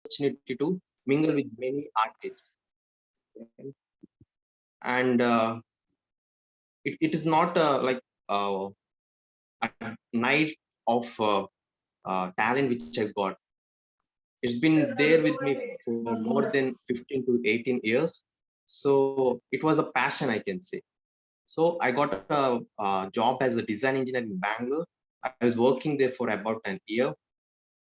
opportunity to mingle with many artists. And it is not like a night of talent which I got. It's been there with me for more than 15 to 18 years. So it was a passion, I can say. So I got a job as a design engineer in Bangalore. I was working there for about an year.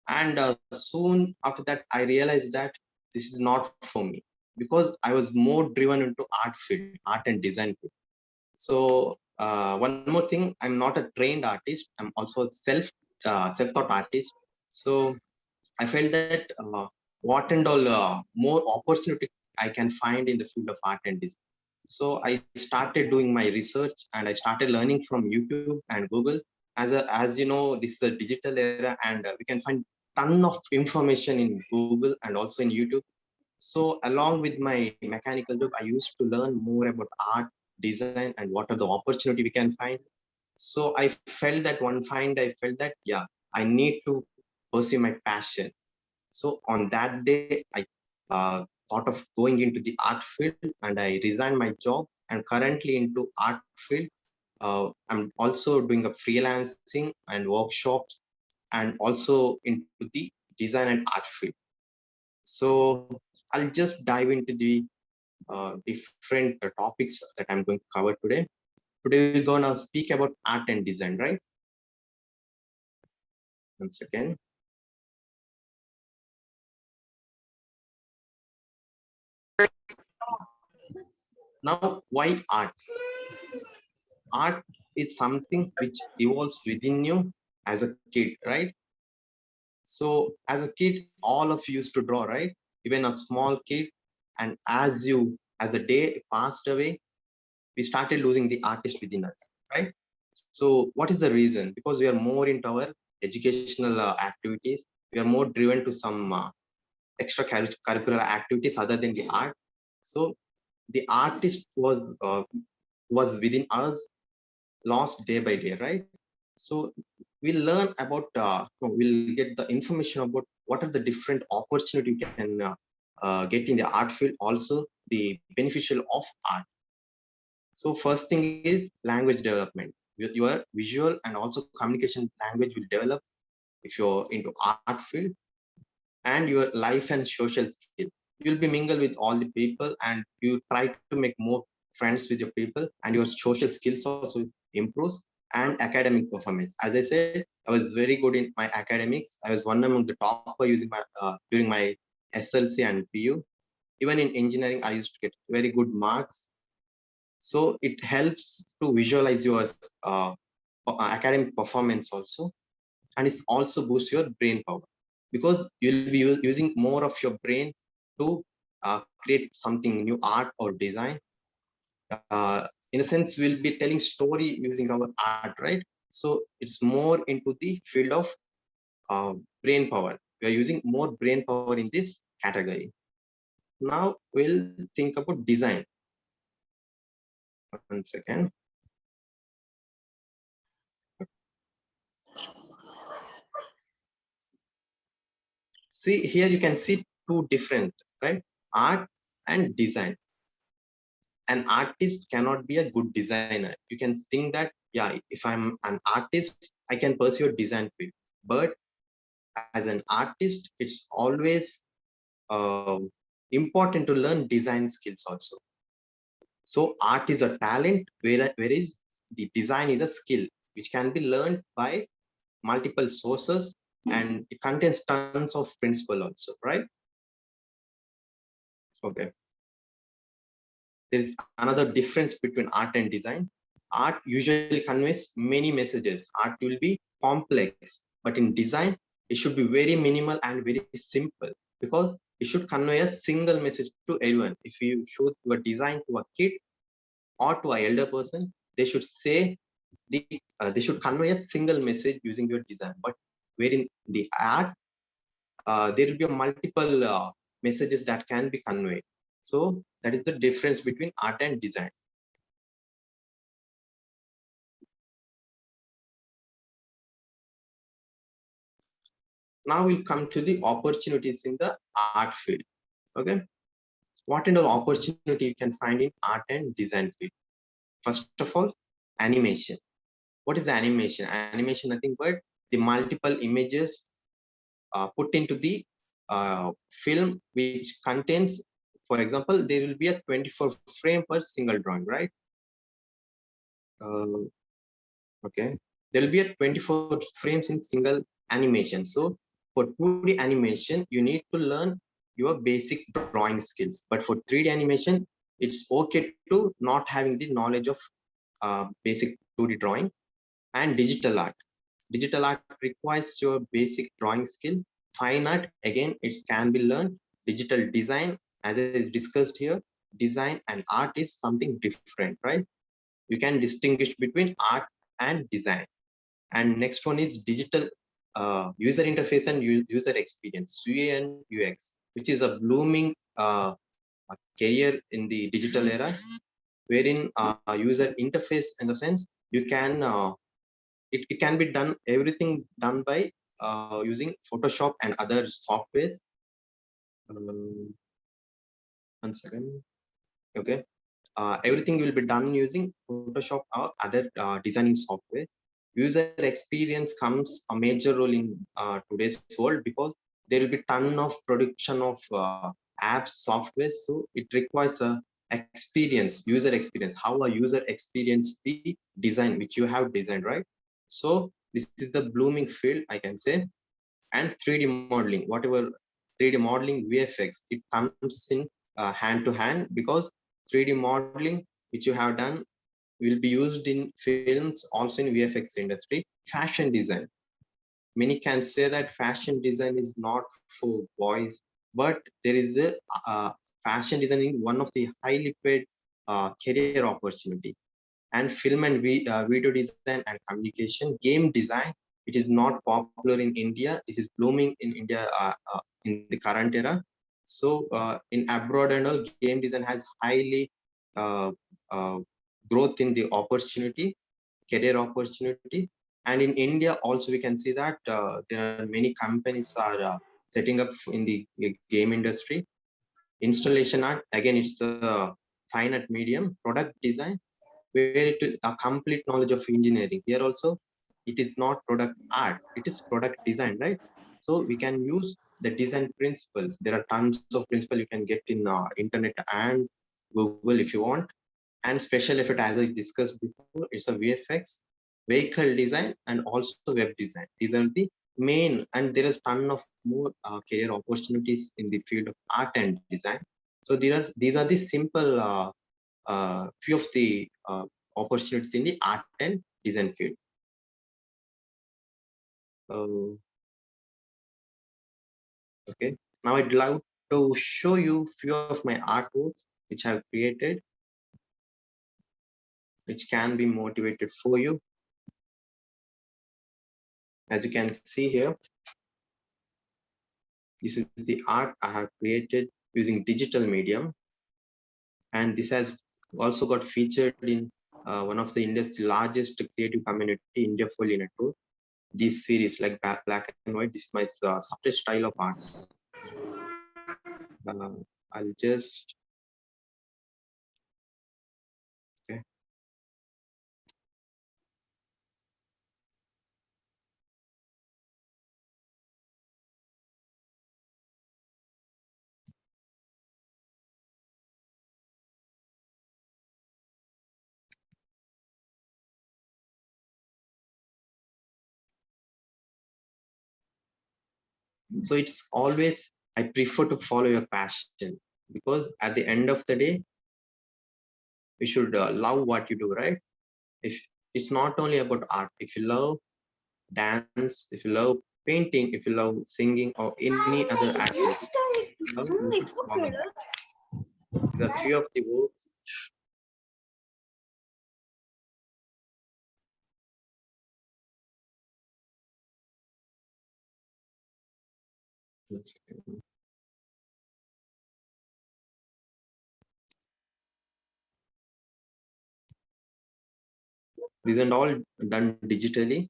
And soon after that, I realized that this is not for me because I was more driven into art field, art and design field. So one more thing, I'm not a trained artist. I'm also a self-taught artist. So I felt that what and all more opportunity I can find in the field of art and design. So I started doing my research and I started learning from YouTube and Google. As you know, this is a digital era, and we can find ton of information in Google and also in YouTube. So along with my mechanical job, I used to learn more about art, design, and what are the opportunity we can find. So I felt that one fine day, I felt that yeah, I need to pursue my passion. So on that day, I thought of going into the art field and I resigned my job and currently into art field. I'm also doing a freelancing and workshops and also into the design and art field. So I'll just dive into the different topics that I'm going to cover today. Today we're gonna speak about art and design, right? Once again. Now, why art? Art is something which evolves within you as a kid, right? So as a kid, all of you used to draw, right? Even a small kid. And as the day passed away, we started losing the artist within us, right? So what is the reason? Because we are more into our educational activities. We are more driven to some extracurricular activities other than the art. So the artist was within us, lost day by day, right? So we'll learn about, we'll get the information about what are the different opportunity you can get in the art field, also the beneficial of art. So first thing is language development. Your visual and also communication language will develop if you're into art field, and your life and social skill. You'll be mingle with all the people and you try to make more friends with your people, and your social skills also improves, and academic performance. As I said, I was very good in my academics. I was one among the topper using my during my SLC and PU. Even in engineering, I used to get very good marks. So it helps to visualize your academic performance also, and it also boosts your brain power because you'll be using more of your brain to create something new, art or design. In a sense, we'll be telling story using our art, right? So it's more into the field of brain power. We are using more brain power in this category. Now we'll think about design. One second. See here, you can see two different, right? Art and design. An artist cannot be a good designer. You can think that, yeah, if I'm an artist, I can pursue a design field. But as an artist, it's always important to learn design skills also. So art is a talent, whereas the design is a skill which can be learned by multiple sources, and it contains tons of principle also, right? Okay. There is another difference between art and design. Art usually conveys many messages. Art will be complex, but in design, it should be very minimal and very simple because it should convey a single message to everyone. If you show your design to a kid or to an elder person, they should say they should convey a single message using your design. But wherein the art, there will be a multiple messages that can be conveyed. So that is the difference between art and design. Now we'll come to the opportunities in the art field. Okay, what kind of opportunity you can find in art and design field? First of all, animation. What is animation? Animation nothing but the multiple images put into the film, which contains, for example, there will be a 24 frame per single drawing, right? uh, okay, there will be a 24 frames in single animation. So for 2D animation you need to learn your basic drawing skills, but for 3D animation it's okay to not having the knowledge of basic 2D drawing. And digital art. Digital art requires your basic drawing skill. Fine art, again, it can be learned. Digital design, as is discussed here, design and art is something different, right? You can distinguish between art and design. And next one is digital user interface and user experience, UA and UX, which is a blooming career in the digital era, wherein user interface, in the sense you can it can be done, everything done by using Photoshop and other softwares. um, 1 second. Okay, everything will be done using Photoshop or other designing software. User experience comes a major role in today's world, because there will be ton of production of apps, software. So it requires a experience, user experience, how a user experience the design which you have designed, right? So this is the blooming field, I can say. And 3D modeling, whatever 3D modeling, VFX, it comes in hand to hand, because 3D modeling which you have done will be used in films, also in VFX industry. Fashion design, many can say that fashion design is not for boys, but there is a fashion design in one of the highly paid career opportunity. And film and video design and communication. Game design, it is not popular in India, this is blooming in India in the current era. So in abroad and all, game design has highly uh, uh, growth in the opportunity, career opportunity. And in India also we can see that there are many companies are setting up in the game industry. Installation art, again, it's a fine art medium. Product design, where it is a complete knowledge of engineering. Here also it is not product art, it is product design, right? So we can use the design principles. There are tons of principles you can get in internet and Google if you want. And special effect, as I discussed before, it's a VFX, vehicle design, and also web design. These are the main, and there is ton of more career opportunities in the field of art and design. So these are the simple few of the opportunities in the art and design field. Uh, okay, now I'd love to show you few of my artworks which I've created, which can be motivated for you. As you can see here, this is the art I have created using digital medium, and this has also got featured in one of the India's largest creative community, India Folio Network. This series, like black and white, this is my separate style of art. I'll just, okay. So it's always, I prefer to follow your passion, because at the end of the day, you should love what you do, right? If it's not only about art, if you love dance, if you love painting, if you love singing or any other activity, you should follow that. These are few of the works. These are all done digitally.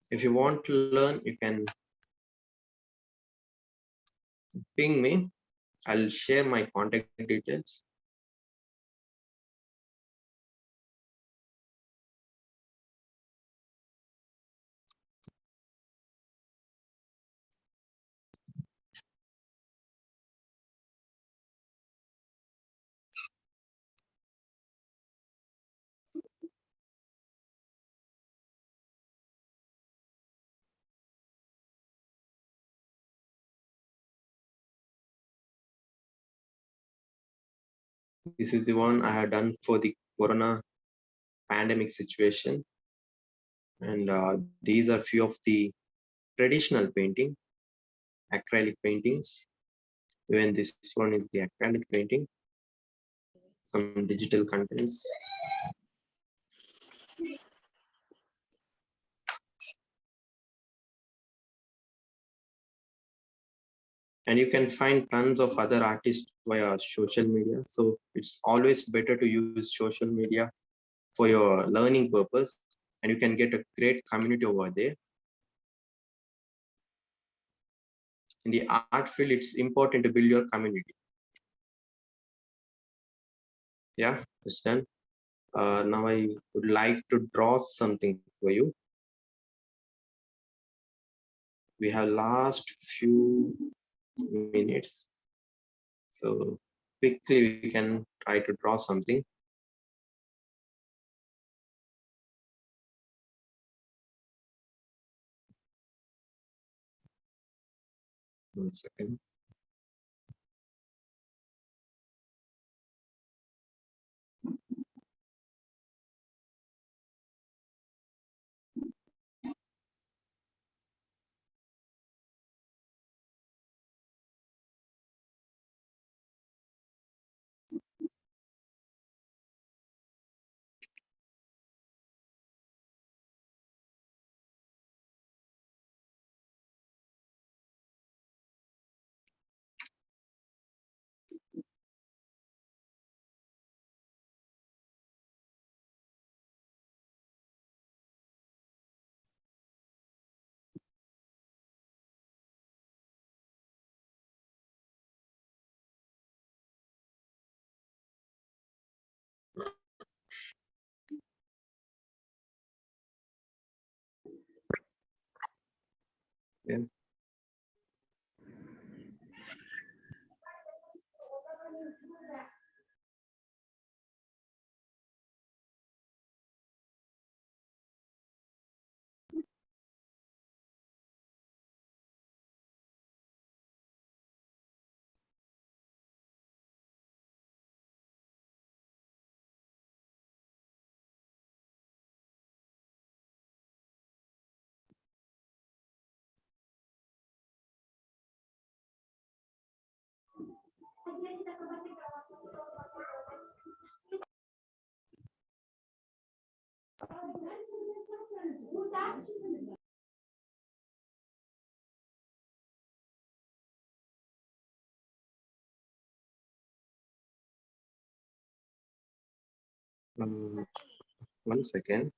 If you want to learn, you can ping me. I'll share my contact details. This is the one I have done for the Corona pandemic situation. And these are few of the traditional painting, acrylic paintings. Even this one is the acrylic painting, some digital contents. And you can find tons of other artists via social media. So it's always better to use social media for your learning purpose, and you can get a great community over there. In the art field, it's important to build your community. Yeah, it's done. Now I would like to draw something for you. We have last few minutes, so quickly we can try to draw something. One second. Yeah. Um, One second.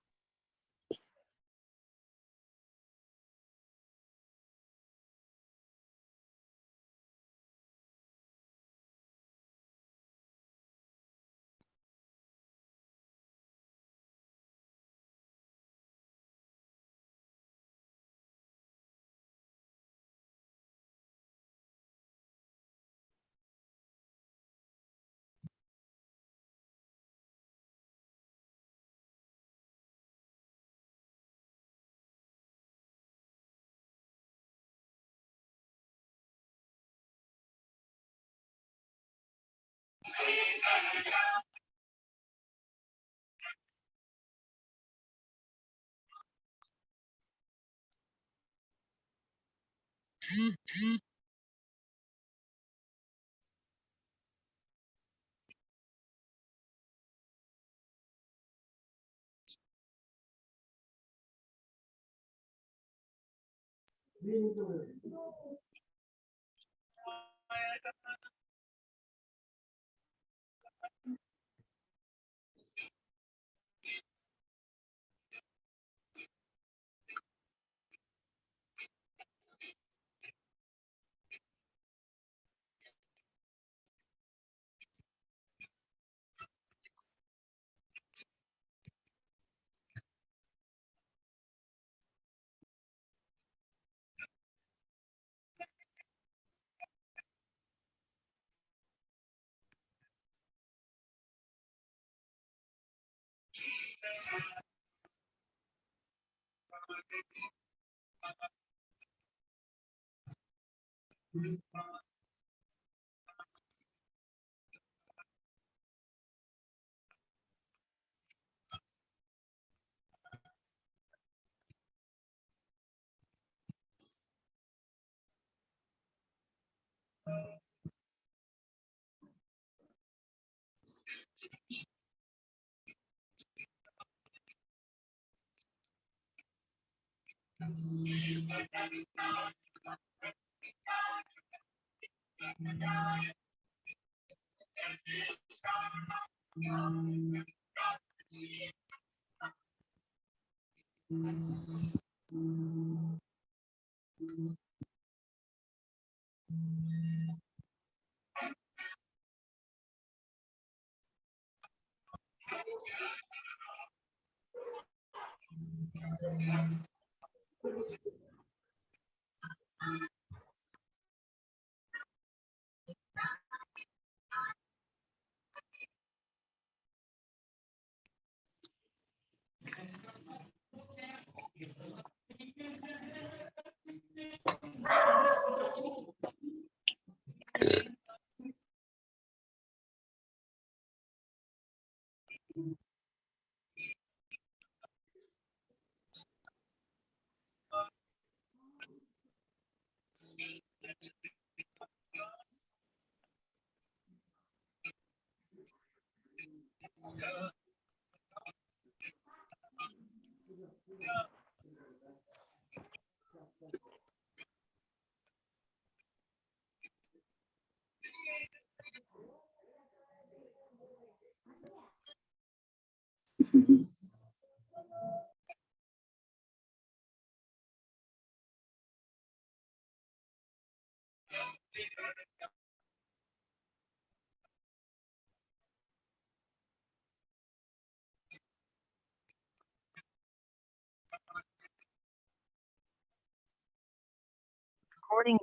Recording.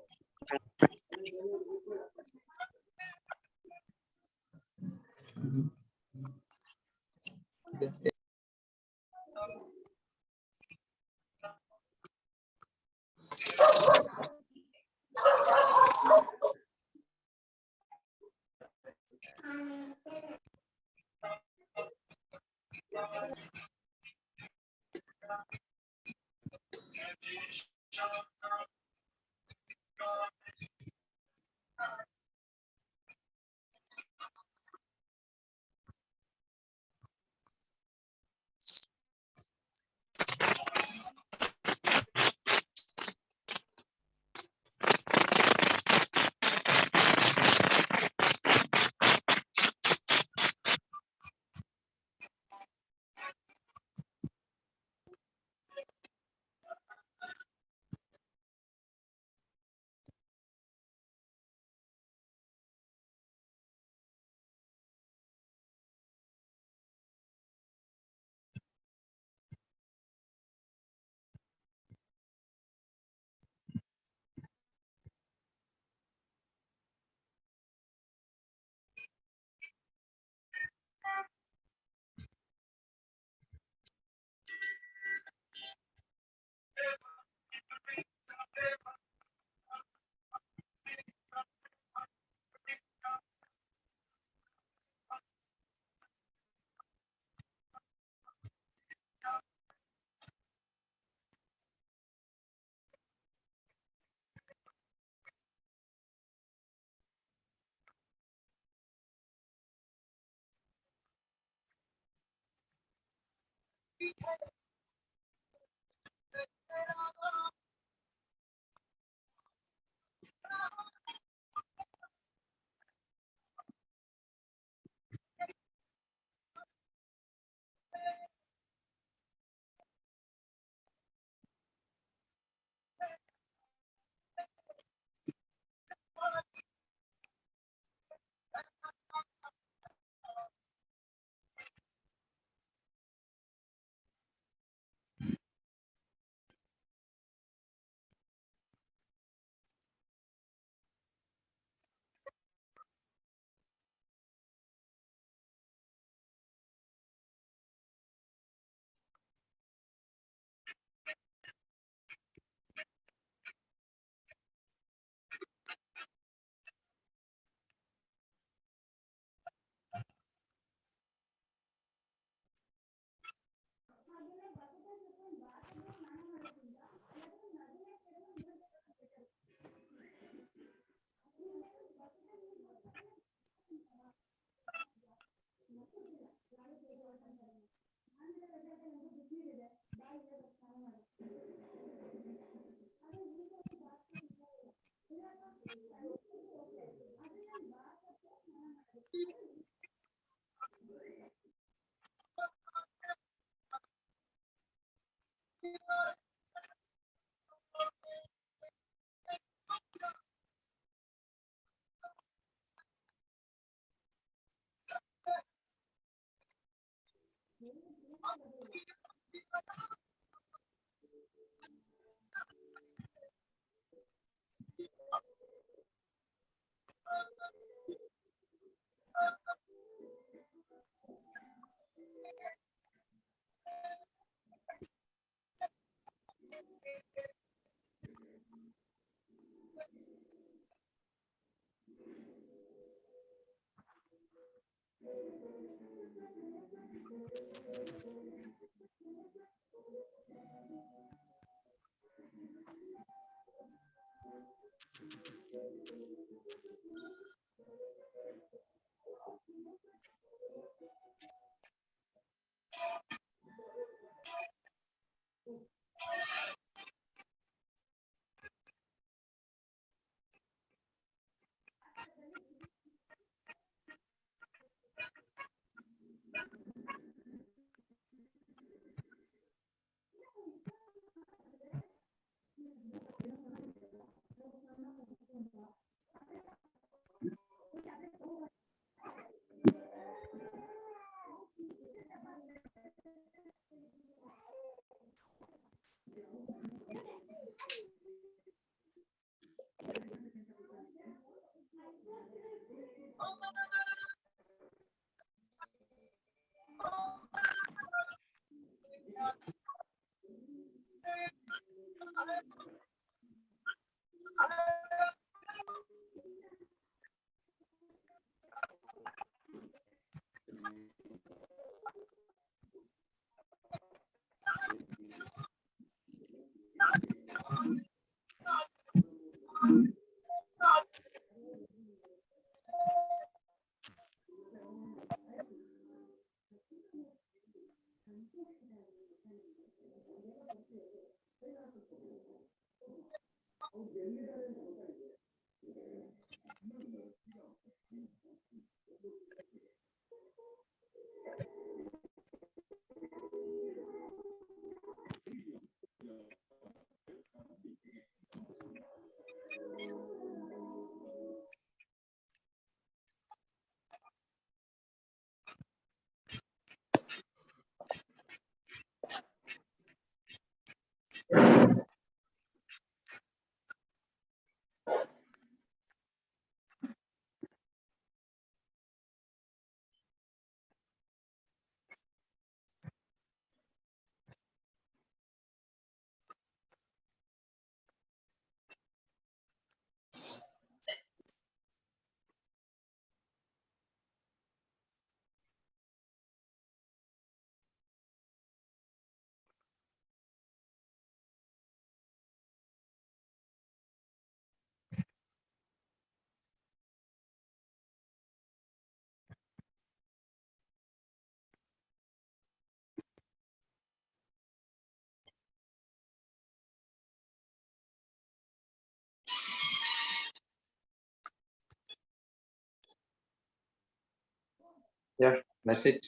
Yeah, that's it.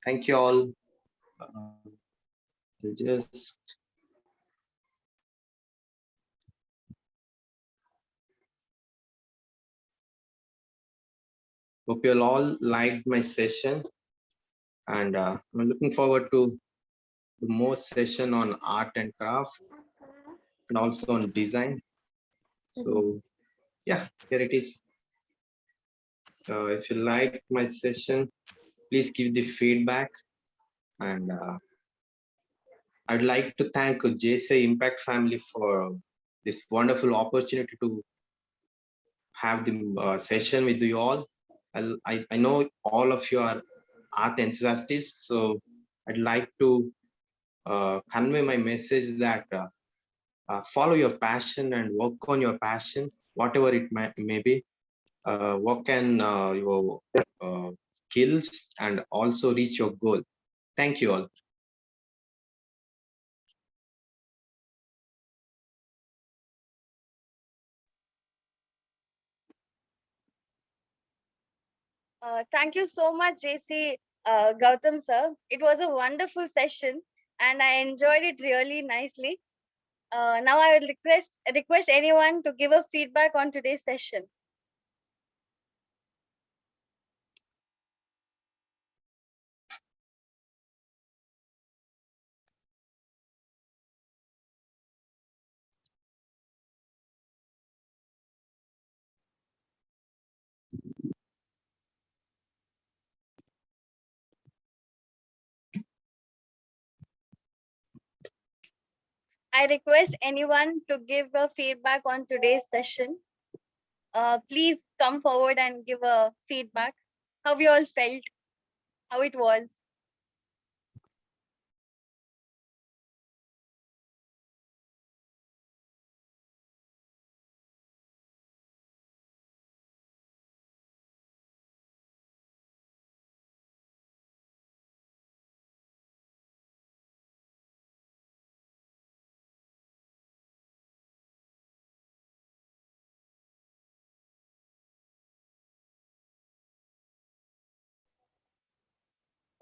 Thank you all. Uh, just hope you all liked my session, and I'm looking forward to the more session on art and craft, and also on design. So yeah, here it is. If you like my session, please give the feedback, and I'd like to thank JCI Impact Family for this wonderful opportunity to have the session with you all. I know all of you are art enthusiasts, so I'd like to convey my message that follow your passion and work on your passion, whatever it may be. Work on your skills and also reach your goal. Thank you all. Thank you so much, JC Gautam sir. It was a wonderful session and I enjoyed it really nicely. Now I will request anyone to give a feedback on today's session. I request anyone to give a feedback on today's session. Please come forward and give a feedback. How you all felt, how it was.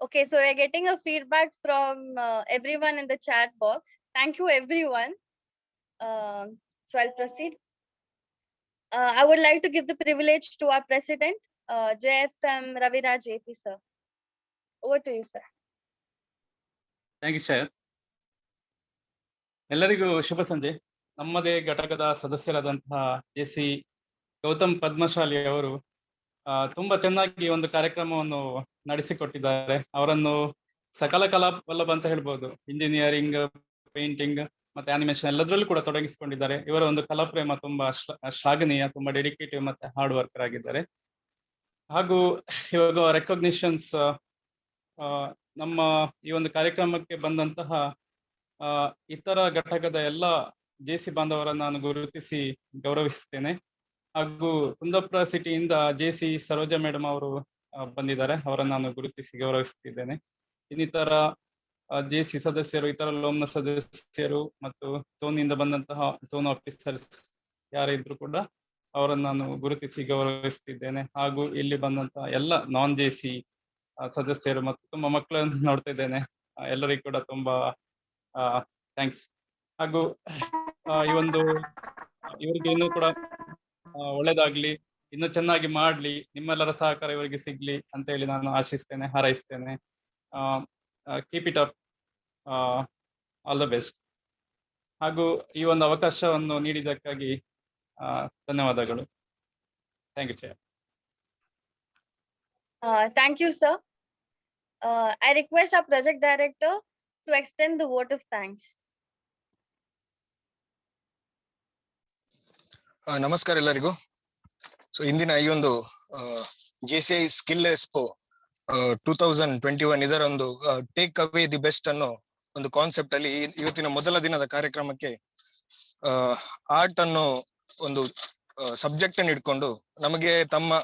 Okay, so we're getting a feedback from everyone in the chat box. Thank you, everyone. So I'll proceed. I would like to give the privilege to our president, JFM Raviraj AP, sir. Over to you, sir. Thank you sir. ಎಲ್ಲರಿಗೂ ಶುಭ ಸಂಜೆ. ನಮ್ಮದೇ ಘಟಕದ ಸದಸ್ಯರಾದಂತಹ JC Gautam Padmashali ಅವರು ತುಂಬಾ ಚೆನ್ನಾಗಿ ಒಂದು ಕಾರ್ಯಕ್ರಮವನ್ನು ನಡೆಸಿಕೊಟ್ಟಿದ್ದಾರೆ. ಅವರನ್ನು ಸಕಲ ಕಲಾ ವಲ್ಲಭ ಅಂತ ಹೇಳ್ಬೋದು. ಇಂಜಿನಿಯರಿಂಗ್, ಪೇಂಟಿಂಗ್ ಮತ್ತೆ ಆನಿಮೇಷನ್ ಎಲ್ಲದರಲ್ಲೂ ಕೂಡ ತೊಡಗಿಸಿಕೊಂಡಿದ್ದಾರೆ. ಇವರ ಒಂದು ಕಲಾ ಪ್ರೇಮ ತುಂಬಾ ಶ್ಲಾಘನೀಯ, ತುಂಬಾ ಡೆಡಿಕೇಟಿವ್ ಮತ್ತೆ ಹಾರ್ಡ್ ವರ್ಕರ್ ಆಗಿದ್ದಾರೆ. ಹಾಗೂ ಇವಾಗ ರೆಕಗ್ನಿಷನ್ಸ್, ನಮ್ಮ ಈ ಒಂದು ಕಾರ್ಯಕ್ರಮಕ್ಕೆ ಬಂದಂತಹ ಇತರ ಘಟಕದ ಎಲ್ಲ JC ಬಾಂಧವರನ್ನು ನಾನು ಗುರುತಿಸಿ ಗೌರವಿಸುತ್ತೇನೆ. ಹಾಗೂ ಕುಂದಾಪುರ ಸಿಟಿಯಿಂದ JC ಸರೋಜಾ ಮೇಡಮ್ ಅವರು ಬಂದಿದ್ದಾರೆ, ಅವರನ್ನು ನಾನು ಗುರುತಿಸಿ ಗೌರವಿಸುತ್ತಿದ್ದೇನೆ. ಇನ್ನಿತರ JC ಸದಸ್ಯರು, ಇತರ ಲೋಮ್ನ ಸದಸ್ಯರು ಮತ್ತು ಝೋನಿಂದ ಬಂದಂತಹ ಝೋನ್ ಆಫೀಸರ್ಸ್ ಯಾರಿದ್ರು ಕೂಡ ಅವರನ್ನು ನಾನು ಗುರುತಿಸಿ ಗೌರವಿಸುತ್ತಿದ್ದೇನೆ. ಹಾಗೂ ಇಲ್ಲಿ ಬಂದಂತಹ ಎಲ್ಲ ನಾನ್ JC ಸದಸ್ಯರು ಮತ್ತು ತುಂಬಾ ಮಕ್ಕಳನ್ನು ನೋಡ್ತಾ ಇದ್ದೇನೆ, ಎಲ್ಲರಿಗೂ ಕೂಡ ತುಂಬಾ ಥ್ಯಾಂಕ್ಸ್. ಹಾಗೂ ಈ ಒಂದು ಇವರಿಗೆ ಇನ್ನೂ ಕೂಡ ಒಳ್ಳೇದಾಗ್ಲಿ, ಇನ್ನೂ ಚೆನ್ನಾಗಿ ಮಾಡ್ಲಿ, ನಿಮ್ಮೆಲ್ಲರ ಸಹಕಾರ ಇವರಿಗೆ ಸಿಗ್ಲಿ ಅಂತ ಹೇಳಿ ನಾನು ಆಶಿಸ್ತೇನೆ, ಹಾರೈಸ್ತೇನೆ. Keep it up, all the best. ಹಾಗೂ ಈ ಒಂದು ಅವಕಾಶವನ್ನು ನೀಡಿದ್ದಕ್ಕಾಗಿ ಧನ್ಯವಾದಗಳು. Thank you chair. Thank you, sir. I request our project director to extend the vote of thanks. ನಮಸ್ಕಾರ ಎಲ್ಲರಿಗೂ. ಸೊ ಇಂದಿನ ಈ ಒಂದು JCI ಸ್ಕಿಲ್ ಎಕ್ಸ್ಪೋ 2021 ಇದರ ಒಂದು ಟೇಕ್ ಅವೇ ದಿ ಬೆಸ್ಟ್ ಅನ್ನೋ ಒಂದು ಕಾನ್ಸೆಪ್ಟ್ ಅಲ್ಲಿ ಇವತ್ತಿನ ಮೊದಲ ದಿನದ ಕಾರ್ಯಕ್ರಮಕ್ಕೆ ಆರ್ಟ್ ಅನ್ನೋ ಒಂದು ಸಬ್ಜೆಕ್ಟ್ ಅನ್ನು ಇಟ್ಕೊಂಡು ನಮಗೆ ತಮ್ಮ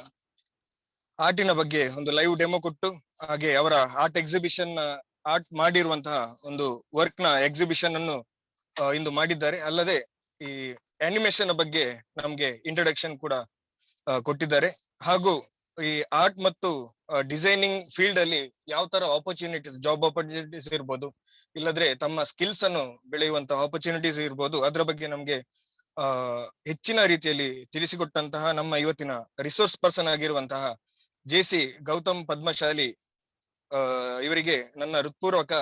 ಆರ್ಟಿನ ಬಗ್ಗೆ ಒಂದು ಲೈವ್ ಡೆಮೋ ಕೊಟ್ಟು, ಹಾಗೆ ಅವರ ಆರ್ಟ್ ಎಕ್ಸಿಬಿಷನ್, ಆರ್ಟ್ ಮಾಡಿರುವಂತಹ ಒಂದು ವರ್ಕ್ ನ ಎಕ್ಸಿಬಿಷನ್ ಅನ್ನು ಇಂದು ಮಾಡಿದ್ದಾರೆ. ಅಲ್ಲದೆ ಈ ಅನಿಮೇಷನ್ ಬಗ್ಗೆ ನಮ್ಗೆ ಇಂಟ್ರೊಡಕ್ಷನ್ ಕೂಡ ಕೊಟ್ಟಿದ್ದಾರೆ. ಹಾಗೂ ಈ ಆರ್ಟ್ ಮತ್ತು ಡಿಸೈನಿಂಗ್ ಫೀಲ್ಡ್ ಅಲ್ಲಿ ಯಾವ ತರ ಆಪರ್ಚುನಿಟೀಸ್, ಜಾಬ್ ಆಪರ್ಚುನಿಟೀಸ್ ಇರ್ಬೋದು, ಇಲ್ಲದ್ರೆ ತಮ್ಮ ಸ್ಕಿಲ್ಸ್ ಅನ್ನು ಬೆಳೆಯುವಂತಹ ಆಪರ್ಚುನಿಟೀಸ್ ಇರ್ಬೋದು, ಅದರ ಬಗ್ಗೆ ನಮ್ಗೆ ಹೆಚ್ಚಿನ ರೀತಿಯಲ್ಲಿ ತಿಳಿಸಿಕೊಟ್ಟಂತಹ ನಮ್ಮ ಇವತ್ತಿನ ರಿಸೋರ್ಸ್ ಪರ್ಸನ್ ಆಗಿರುವಂತಹ JC ಗೌತಮ್ ಪದ್ಮಶಾಲಿ ಇವರಿಗೆ ನನ್ನ ಹೃತ್ಪೂರ್ವಕ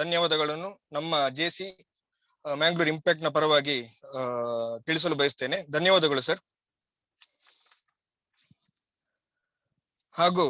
ಧನ್ಯವಾದಗಳನ್ನು ನಮ್ಮ JC ಮ್ಯಾಂಗ್ಳೂರ್ ಇಂಪ್ಯಾಕ್ಟ್ ನ ಪರವಾಗಿ ತಿಳಿಸಲು ಬಯಸ್ತೇನೆ. ಧನ್ಯವಾದಗಳು ಸರ್. ಹಾಗೂ